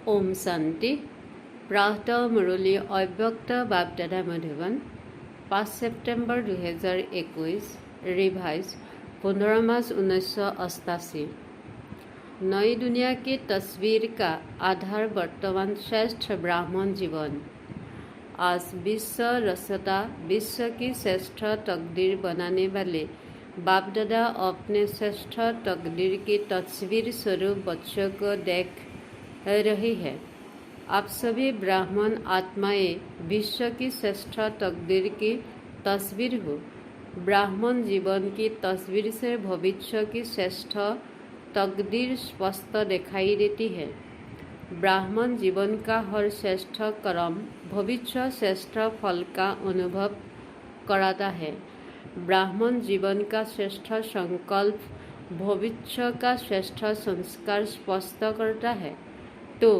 ओम शांति। प्रातः मुरली अव्यक्त बापदादा Madhuban 5 September 2021 revise 15 मार्च 1988। नई दुनिया की तस्वीर का आधार वर्तमान श्रेष्ठ ब्राह्मण जीवन। आज विश्व रचता विश्व की श्रेष्ठ तकदीर बनाने वाले बाप दादा अपने श्रेष्ठ तकदीर की तस्वीर स्वरूप बच्चों को देख रही है। आप सभी ब्राह्मण आत्माएं विश्व की श्रेष्ठ तकदीर की तस्वीर हो। ब्राह्मण जीवन की तस्वीर से भविष्य की श्रेष्ठ तकदीर स्पष्ट दिखाई देती है। ब्राह्मण जीवन का हर श्रेष्ठ कर्म भविष्य श्रेष्ठ फल का अनुभव कराता है। ब्राह्मण जीवन का श्रेष्ठ संकल्प भविष्य का श्रेष्ठ संस्कार स्पष्ट करता है। तो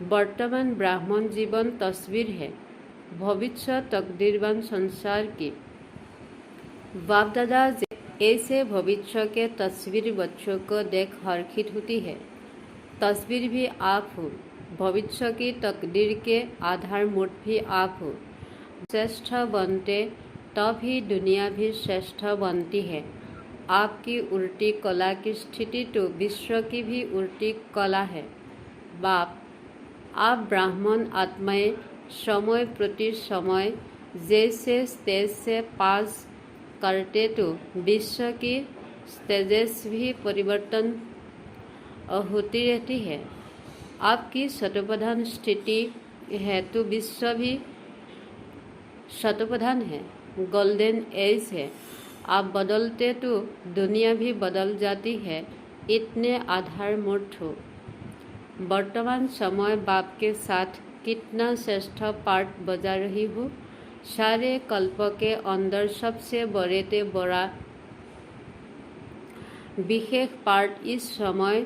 वर्तमान ब्राह्मण जीवन तस्वीर है भविष्य तकदीरवान संसार की। बाप दादा ऐसे भविष्य के तस्वीर बच्चों को देख हर्षित होती है। तस्वीर भी आप हो, भविष्य की तकदीर के आधारभूत भी आप हो। श्रेष्ठ बनते तभी दुनिया भी श्रेष्ठ बनती है। आपकी उल्टी कला की स्थिति तो विश्व की भी उल्टी कला है। बाप आप ब्राह्मण आत्माएं समय प्रति समय जैसे स्टेज से पास करते तो विश्व की स्टेजेस भी परिवर्तन होती रहती है। आपकी शतप्रधान स्थिति है तो विश्व भी शतप्रधान है, गोल्डन एज है। आप बदलते तो दुनिया भी बदल जाती है। इतने आधारभूत हो। वर्तमान समय बाप के साथ कितना श्रेष्ठ पार्ट बजा रही हो। सारे कल्प के अंदर सबसे बड़े से बड़ा विशेष पार्ट इस समय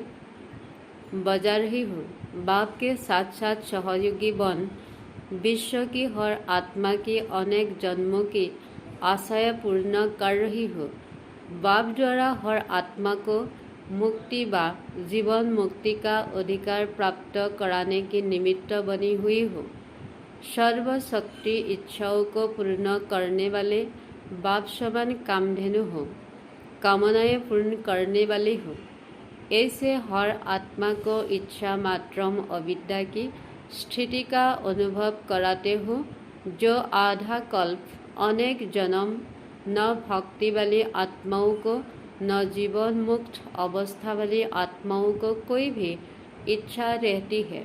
बजा रही हो। बाप के साथ साथ सहयोगी बन विश्व की हर आत्मा की अनेक जन्मों की आशाएं पूर्ण कर रही हो। बाप द्वारा हर आत्मा को मुक्ति व जीवन मुक्ति का अधिकार प्राप्त कराने की निमित्त बनी हुई हो। सर्वशक्ति इच्छाओं को पूर्ण करने वाले बाप समान कामधेनु हो, कामनाएं पूर्ण करने वाले हो। ऐसे हर आत्मा को इच्छा मात्रम अविद्या की स्थिति का अनुभव कराते हो। जो आधा कल्प अनेक जन्म न भक्ति वाली आत्माओं को न जीवन मुक्त अवस्था वाली आत्माओं को कोई भी इच्छा रहती है।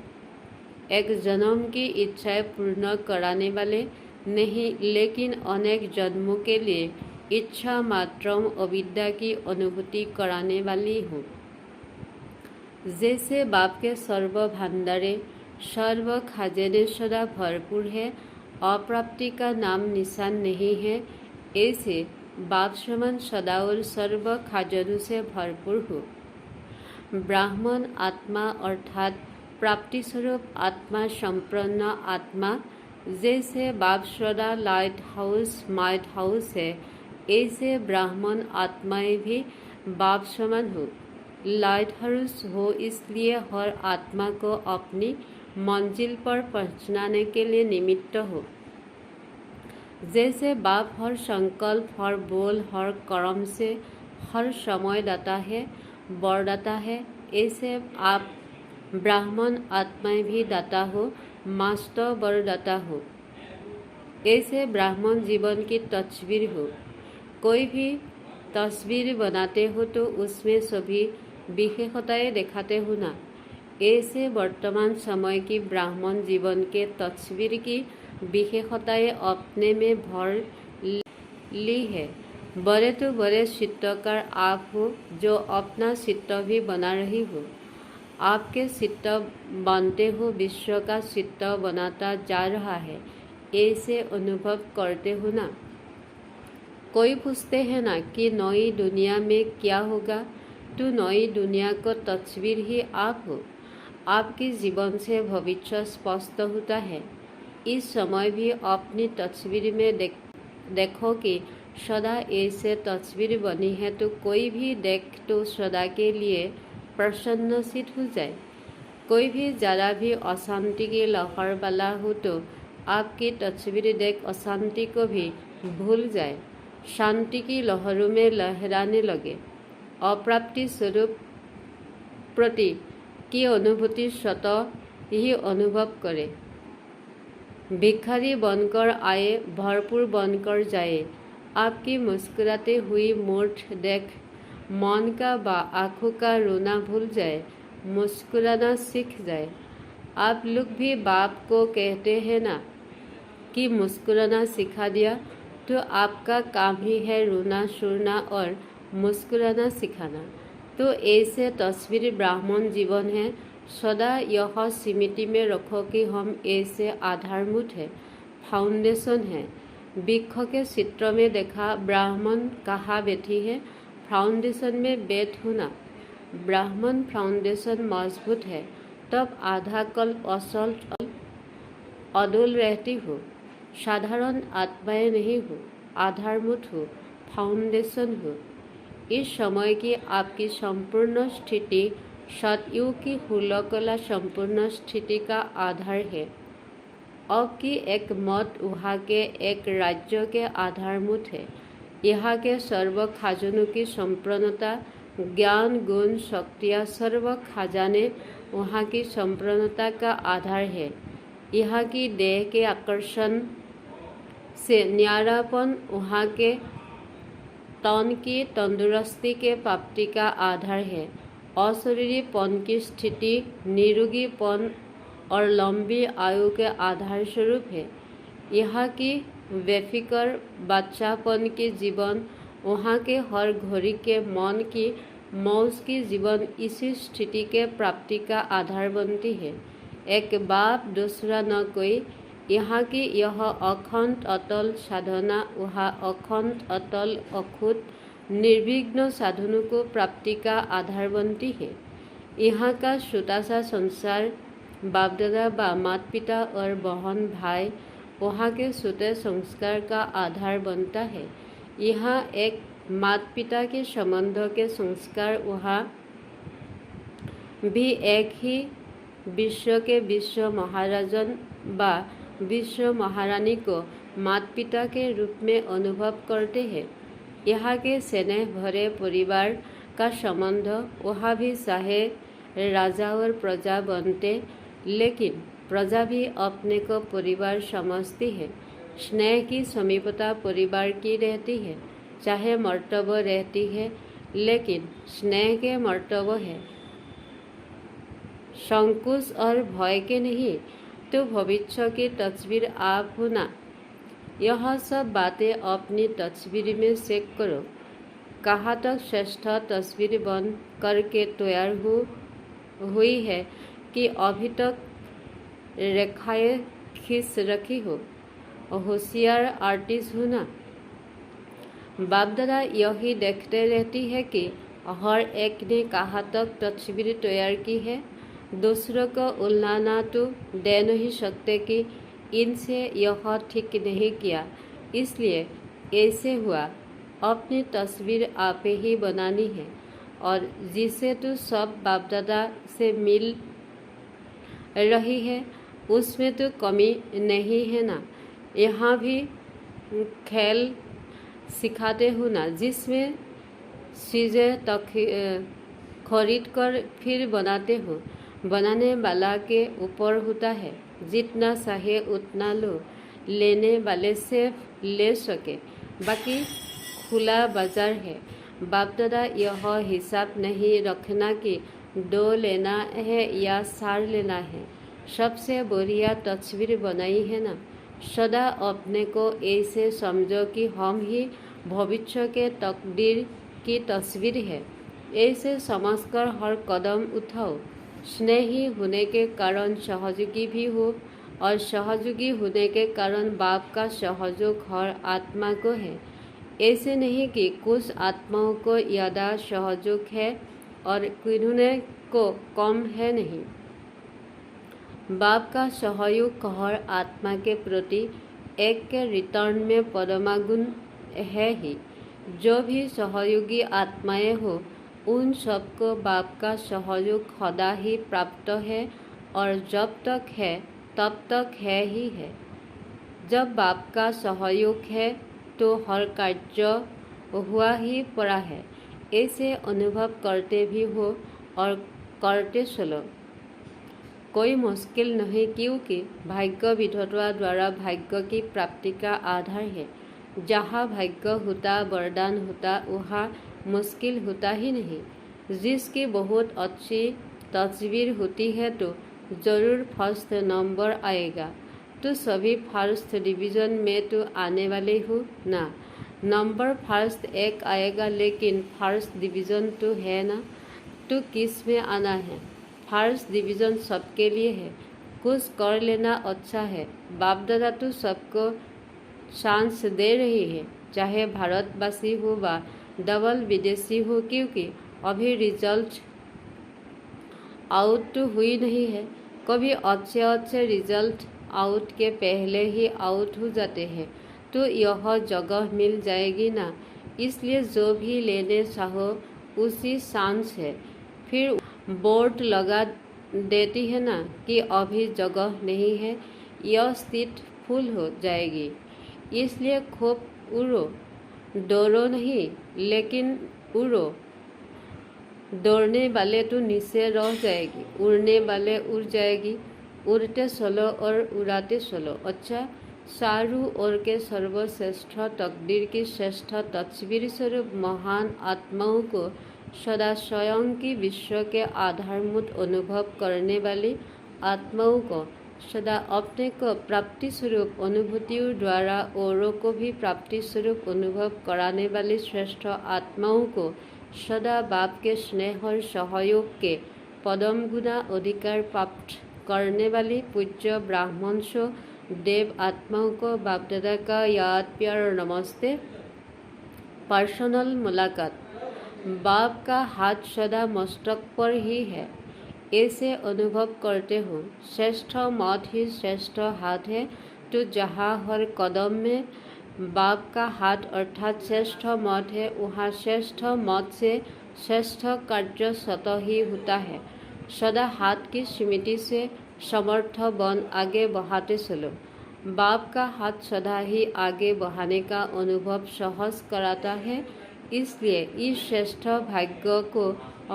एक जन्म की इच्छाएं पूर्ण कराने वाले नहीं, लेकिन अनेक जन्मों के लिए इच्छा मात्रम अविद्या की अनुभूति कराने वाली हो। जैसे बाप के सर्व भंडारे सर्व खजाने सदा भरपूर है, अप्राप्ति का नाम निशान नहीं है, ऐसे बाप समान सदा और सर्व खजानों से भरपूर हो। ब्राह्मण आत्मा अर्थात प्राप्ति स्वरूप आत्मा संपन्न आत्मा। जैसे बाप सदा लाइट हाउस है, ऐसे ब्राह्मण आत्माएं भी बाप समान हो, लाइट हाउस हो। इसलिए हर आत्मा को अपनी मंजिल पर पहुंचाने के लिए निमित्त हो। जैसे बाप हर संकल्प हर बोल हर कर्म से हर समय दाता है, वरदाता है, ऐसे आप ब्राह्मण आत्माएं भी दाता हो, मास्टर वरदाता हो। ऐसे ब्राह्मण जीवन की तस्वीर हो। कोई भी तस्वीर बनाते हो तो उसमें सभी विशेषताएं दिखाते हो ना। ऐसे वर्तमान समय की ब्राह्मण जीवन के तस्वीर की विशेषताएं अपने में भर ली है। बड़े तो बड़े चित्रकार आप हो, जो अपना चित्र भी बना रही हो। आपके चित्र बनते हो विश्व का चित्र बनाता जा रहा है, ऐसे अनुभव करते हो ना। कोई पूछते हैं ना कि नई दुनिया में क्या होगा, तो नई दुनिया को तस्वीर ही आप हो। आपके जीवन से भविष्य स्पष्ट होता है। इस समय भी अपनी तस्वीर में देखो कि सदा ऐसे तस्वीर बनी है, तो कोई भी देख तो सदा के लिए प्रसन्नचित हो जाए। कोई भी जरा भी अशांति की लहर वाला हो तो आपकी तस्वीर देख अशांति को भी भूल जाए, शांति की लहरों में लहराने लगे। अप्राप्ति स्वरूप प्रति की अनुभूति स्वतः ही अनुभव करे। भिखारी बनकर आए, भरपूर बनकर जाए। आपकी मुस्कुराते हुई मूठ देख मन का व आँखों का रोना भूल जाए, मुस्कुराना सीख जाए। आप लोग भी बाप को कहते हैं ना कि मुस्कुराना सिखा दिया, तो आपका काम ही है रोना, सुरना और मुस्कुराना सिखाना। तो ऐसे तस्वीर ब्राह्मण जीवन है। सदा यह स्मृति में रखो कि हम ऐसे आधारभूत है, फाउंडेशन है। वृक्ष के चित्र में देखा ब्राह्मण कहाँ बैठी है, फाउंडेशन में बैठ होना। ब्राह्मण फाउंडेशन मजबूत है, तब आधा कल्प असल अडोल रहती हो। साधारण आत्माएं नहीं हो, आधारभूत हो, फाउंडेशन हो। इस समय की आपकी संपूर्ण स्थिति सतयुग की हुलकला संपूर्ण स्थिति का आधार है। अब की एक मत वहाँ के एक राज्य के आधारभूत है। यहाँ के सर्व खजानों की संपूर्णता, ज्ञान, गुण, शक्तियाँ, सर्व खजाने वहाँ की संपूर्णता का आधार है। यहाँ की देह के आकर्षण से न्यारापन वहाँ के तन की तंदुरुस्ती के प्राप्ति का आधार है। अशरीरीपन की स्थिति निरोगीपन और लंबी आयु के आधार स्वरूप है। यहाँ की बेफिक्र बच्चापन की जीवन वहाँ के हर घड़ी के मन की मौज की जीवन इसी स्थिति के प्राप्ति का आधार बनती है। एक बाप दूसरा न कोई। यहाँ की यह अखंड अटल साधना वहाँ अखंड अटल अखुद निर्विघ्न साधनों को प्राप्ति का आधार बनती है। यहाँ का छोटा सा संसार बाप दादा व माता पिता और बहन भाई वहाँ के छोटे संस्कार का आधार बनता है। यहाँ एक माता पिता के संबंध के संस्कार वहाँ भी एक ही विश्व के विश्व महाराजन व विश्व महारानी को माता पिता के रूप में अनुभव करते हैं। यहाँ के स्नेह भरे परिवार का संबंध वहाँ भी चाहे राजा और प्रजा बनते, लेकिन प्रजा भी अपने को परिवार समझती है। स्नेह की समीपता परिवार की रहती है, चाहे मर्तबा रहती है, लेकिन स्नेह के मर्तबा है, संकोच और भय के नहीं। तो भविष्य की तस्वीर आप होना। यह सब बातें अपनी तस्वीर में सेट करो। कहाँ तक श्रेष्ठ तस्वीर बन करके तैयार हुई है कि अभी तक रेखाएं खींच रखी हो। होशियार आर्टिस्ट होना। बाप दादा यही देखते रहती है कि हर एक ने कहाँ तक तस्वीर तैयार की है। दूसरों को उल्लाना तो दे नहीं सकते कि इनसे यह ठीक नहीं किया, इसलिए ऐसे हुआ। अपनी तस्वीर आप ही बनानी है, और जिसे तो सब बाप दादा से मिल रही है उसमें तो कमी नहीं है ना। यहाँ भी खेल सिखाते हो ना, जिसमें चीज़ें खरीद कर फिर बनाते हो। बनाने वाला के ऊपर होता है, जितना चाहे उतना लो, लेने वाले से ले सके, बाकी खुला बाजार है। बाप दादा यह हिसाब नहीं रखना कि 2 लेना है या 4 लेना है। सबसे बढ़िया तस्वीर बनाई है ना। सदा अपने को ऐसे समझो कि हम ही भविष्य के तकदीर की तस्वीर है। ऐसे समझकर हर कदम उठाओ। स्नेही होने के कारण सहयोगी भी हो, और सहयोगी होने के कारण बाप का सहयोग हर आत्मा को है। ऐसे नहीं कि कुछ आत्माओं को ज़्यादा सहयोग है और किन्होंने को कम है, नहीं। बाप का सहयोग हर आत्मा के प्रति एक के रिटर्न में परमागुण है ही। जो भी सहयोगी आत्माएं हो उन सबको बाप का सहयोग सदा ही प्राप्त है और जब तक है तब तक है ही है। जब बाप का सहयोग है तो हर कार्य हुआ ही पड़ा है, ऐसे अनुभव करते भी हो और करते चलो। कोई मुश्किल नहीं, क्योंकि भाग्य विधाता द्वारा भाग्य की प्राप्ति का आधार है। जहाँ भाग्य होता, वरदान होता, वहाँ मुश्किल होता ही नहीं। जिसकी बहुत अच्छी तस्वीर होती है तो ज़रूर फर्स्ट नंबर आएगा। तो सभी फर्स्ट डिवीज़न में तो आने वाले हो ना। नंबर फर्स्ट एक आएगा, लेकिन फर्स्ट डिवीज़न तो है ना। तो किस में आना है? फर्स्ट डिवीज़न सबके लिए है। कुछ कर लेना अच्छा है। बाप दादा तो सबको चांस दे रही है, चाहे भारतवासी हो व डबल विदेशी हो, क्योंकि अभी रिजल्ट आउट तो हुई नहीं है। कभी अच्छे अच्छे रिजल्ट आउट के पहले ही आउट हो जाते हैं, तो यह जगह मिल जाएगी ना। इसलिए जो भी लेने चाहो उसी चांस है। फिर बोर्ड लगा देती है ना कि अभी जगह नहीं है, यह सीट फुल हो जाएगी। इसलिए खूब उड़ो, दौड़ो नहीं, लेकिन उड़ो। दौड़ने वाले तो नीचे रह जाएगी, उड़ने वाले उड़ जाएगी। उड़ते चलो और उड़ाते चलो। अच्छा, चारों ओर के सर्वश्रेष्ठ तकदीर की श्रेष्ठ तस्वीर स्वरूप महान आत्माओं को सदा स्वयं की विश्व के आधारभूत अनुभव करने वाली आत्माओं को सदा अपने को प्राप्ति स्वरूप अनुभूतियों द्वारा औरों को भी प्राप्ति स्वरूप अनुभव कराने वाली श्रेष्ठ आत्माओं को सदा बाप के स्नेह और सहयोग के पदम गुना अधिकार प्राप्त करने वाली पूज्य ब्राह्मणों देव आत्माओं को बाप दादा का याद प्यार और नमस्ते। पर्सनल मुलाकात। बाप का हाथ सदा मस्तक पर ही है, ऐसे अनुभव करते हो। श्रेष्ठ मत ही श्रेष्ठ हाथ है, तो जहाँ हर कदम में बाप का हाथ अर्थात श्रेष्ठ मत है, वहाँ श्रेष्ठ मत से श्रेष्ठ कार्य स्वतः ही होता है। सदा हाथ की स्मृति से समर्थ बन आगे बढ़ाते चलो। बाप का हाथ सदा ही आगे बढ़ाने का अनुभव सहज कराता है। इसलिए इस श्रेष्ठ भाग्य को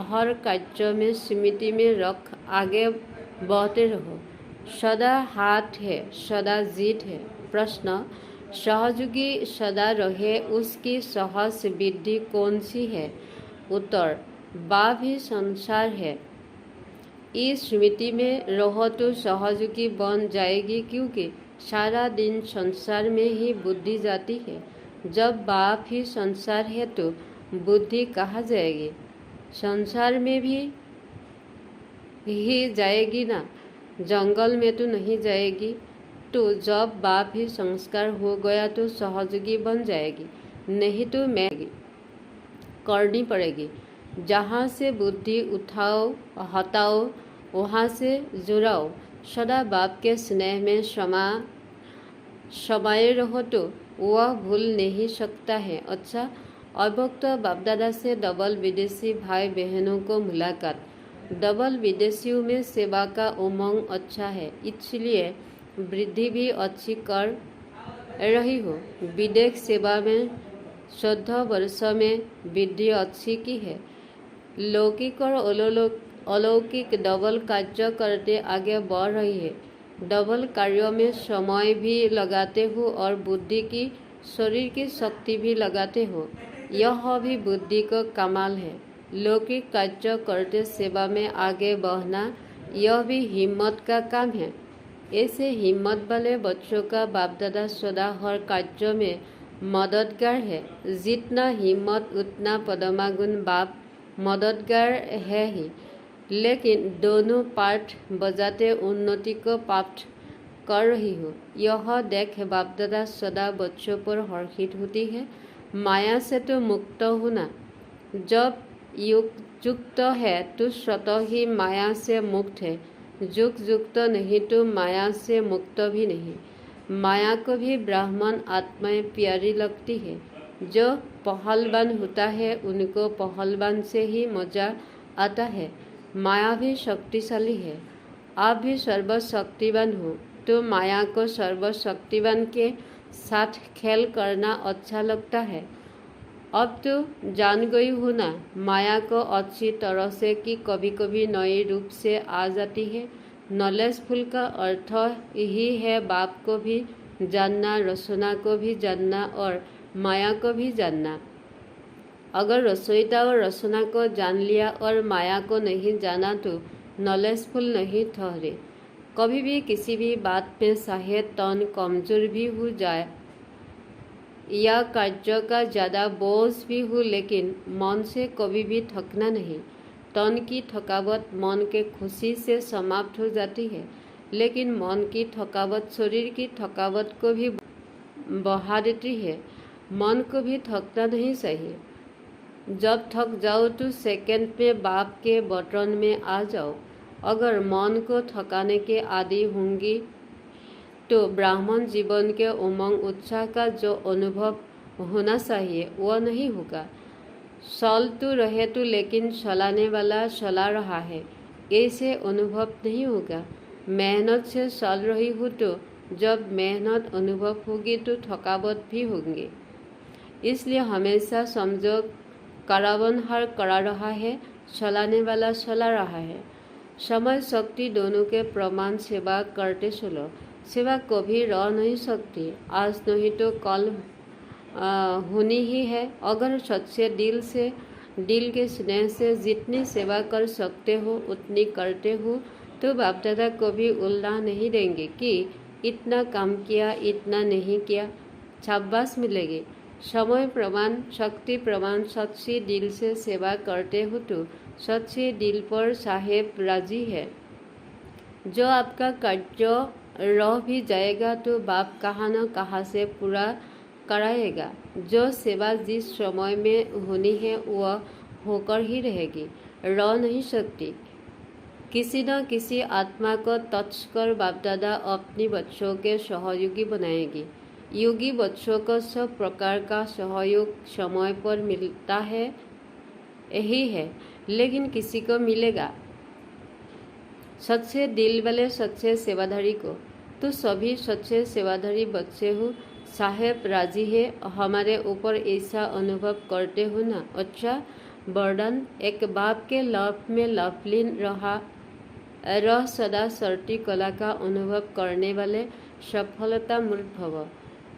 हर कार्य में स्मृति में रख आगे बढ़ते रहो। सदा हाथ है, सदा जीत है। प्रश्न, सहयोगी सदा रहे उसकी सहज विधि कौन सी है? उत्तर, बाप ही संसार है। इस स्मृति में रहो तो सहयोगी बन जाएगी, क्योंकि सारा दिन संसार में ही बुद्धि जाती है। जब बाप ही संसार है तो बुद्धि कहाँ जाएगी? संसार में भी ही जाएगी ना, जंगल में तो नहीं जाएगी। तो जब बाप ही संस्कार हो गया तो सहयोगी बन जाएगी, नहीं तो मैं करनी पड़ेगी। जहाँ से बुद्धि उठाओ हटाओ, वहाँ से जुड़ाओ। सदा बाप के स्नेह में समाये रहो तो वह भूल नहीं सकता है। अच्छा, अभक्त बाप दादा से डबल विदेशी भाई बहनों को मुलाकात। डबल विदेशियों में सेवा का उमंग अच्छा है, इसलिए वृद्धि भी अच्छी कर रही हो। विदेश सेवा में 14 वर्ष में वृद्धि अच्छी की है। लौकिक और अलौकिक डबल कार्य करते आगे बढ़ रही है। डबल कार्यों में समय भी लगाते हो और बुद्धि की शरीर की शक्ति भी लगाते हो, यह भी बुद्धि का कमाल है। लौकिक कार्य करते सेवा में आगे बढ़ना, यह भी हिम्मत का काम है। ऐसे हिम्मत वाले बच्चों का बाप दादा सदा हर कार्य में मददगार है। जितना हिम्मत उतना पदमागुण बाप मददगार है ही, लेकिन दोनों पाठ बजाते उन्नति को प्राप्त कर रही हो, यह देख बाप दादा सदा बच्चों पर हर्षित होती है। माया से तो मुक्त होना जब युक्त है तो स्वतः ही माया से मुक्त है। युक्त नहीं तो माया से मुक्त भी नहीं। माया को भी ब्राह्मण आत्माएं प्यारी लगती है, जो पहलवान होता है उनको पहलवान से ही मजा आता है। माया भी शक्तिशाली है। आप भी सर्वशक्तिवान हो तो माया को सर्वशक्तिवान के साथ खेल करना अच्छा लगता है। अब तो जान गई हूँ ना माया को अच्छी तरह से कि कभी कभी नए रूप से आ जाती है। नॉलेजफुल का अर्थ यही है बाप को भी जानना, रचना को भी जानना और माया को भी जानना। अगर रचयिता और रचना को जान लिया और माया को नहीं जाना तो नॉलेजफुल नहीं ठहरे। कभी भी किसी भी बात में चाहे तन कमजोर भी हो जाए या कार्य का ज़्यादा बोझ भी हो, लेकिन मन से कभी भी थकना नहीं। तन की थकावट मन के खुशी से समाप्त हो जाती है, लेकिन मन की थकावट शरीर की थकावट को भी बढ़ा देती है। मन को भी थकना नहीं चाहिए। जब थक जाओ तो सेकंड में बाप के बटन में आ जाओ। अगर मन को थकाने के आदी होंगी तो ब्राह्मण जीवन के उमंग उत्साह का जो अनुभव होना चाहिए वह नहीं होगा। चल तो रहे तो लेकिन चलाने वाला चला रहा है, ऐसे अनुभव नहीं होगा। मेहनत से चल रही हो तो जब मेहनत अनुभव होगी तो थकावट भी होंगी। इसलिए हमेशा समझो करावनहार करा रहा है, चलाने वाला चला रहा है। समय शक्ति दोनों के प्रमाण सेवा करते चलो। सेवा कभी रह नहीं सकती, आज नहीं तो कल होनी ही है। अगर सच्चे दिल के स्नेह से जितनी सेवा कर सकते हो उतनी करते हो तो बाप दादा कभी उल्लाह नहीं देंगे कि इतना काम किया इतना नहीं किया। शाबाश मिलेगी। समय प्रमाण शक्ति प्रमाण सच्चे दिल से सेवा करते हो तो सच्चे दिल पर साहेब राजी है। जो आपका कार्य रह भी जाएगा तो बाप कहाँ न कहाँ से पूरा कराएगा। जो सेवा जिस समय में होनी है वह होकर ही रहेगी, रह नहीं सकती। किसी न किसी आत्मा को टच कर बाप दादा अपने बच्चों के सहयोगी बनाएगी। योगी बच्चों को सब प्रकार का सहयोग समय पर मिलता है, यही है, लेकिन किसी को मिलेगा सच्चे दिल वाले सच्चे सेवाधारी को। तो सभी सच्चे सेवाधारी बच्चे हो, साहेब राजी है, हमारे ऊपर ऐसा अनुभव करते हो ना। अच्छा बर्डन एक बाप के लव में लवलीन रह सदा सर्टी कला का अनुभव करने वाले सफलता मूर्त भव।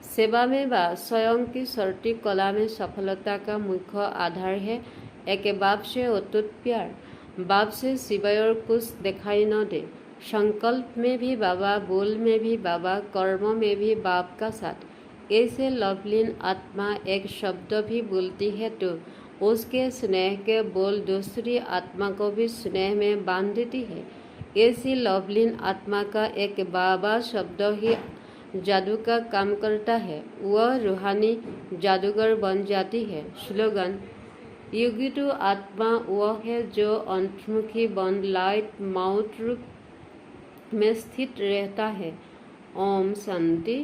सेवा में बा स्वयं की सर्टी कला में सफलता का मुख्य आधार है एक बाप से अटूट प्यार। बाप से सिवाय और कुछ दिखाई न दे। संकल्प में भी बाबा, बोल में भी बाबा, कर्म में भी बाप का साथ। ऐसे लवलीन आत्मा एक शब्द भी बोलती है तो उसके स्नेह के बोल दूसरी आत्मा को भी स्नेह में बांध देती है। ऐसी लवलीन आत्मा का एक बाबा शब्द ही जादू का काम करता है, वह रूहानी जादूगर बन जाती है। स्लोगन योगी तो आत्मा वह है जो अंतर्मुखी बन लाइट माउथ रूप में स्थित रहता है। ओम शांति।